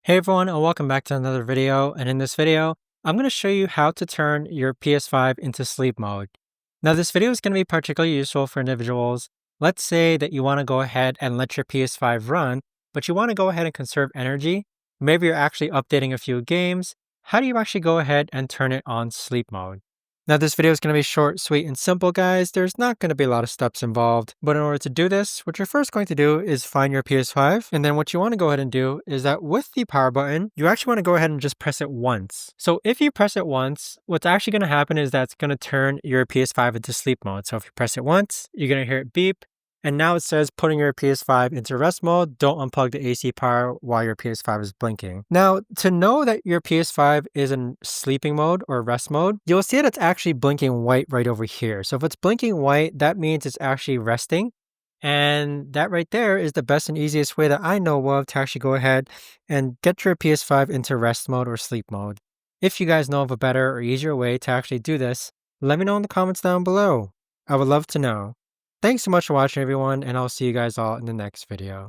Hey everyone, and welcome back to another video. And in this video, I'm going to show you how to turn your PS5 into sleep mode. Now, this video is going to be particularly useful for individuals. Let's say that you want to go ahead and let your PS5 run, but you want to go ahead and conserve energy. Maybe you're actually updating a few games. How do you actually go ahead and turn it on sleep mode? Now, this video is going to be short, sweet, and simple, guys. There's not going to be a lot of steps involved. But in order to do this, what you're first going to do is find your PS5. And then what you want to go ahead and do is that with the power button, you actually want to go ahead and just press it once. So if you press it once, what's actually going to happen is that it's going to turn your PS5 into sleep mode. So if you press it once, you're going to hear it beep. And now it says putting your PS5 into rest mode. Don't unplug the AC power while your PS5 is blinking. Now, to know that your PS5 is in sleeping mode or rest mode, you'll see that it's actually blinking white right over here. So if it's blinking white, that means it's actually resting. And that right there is the best and easiest way that I know of to actually go ahead and get your PS5 into rest mode or sleep mode. If you guys know of a better or easier way to actually do this, let me know in the comments down below. I would love to know. Thanks so much for watching, everyone, and I'll see you guys all in the next video.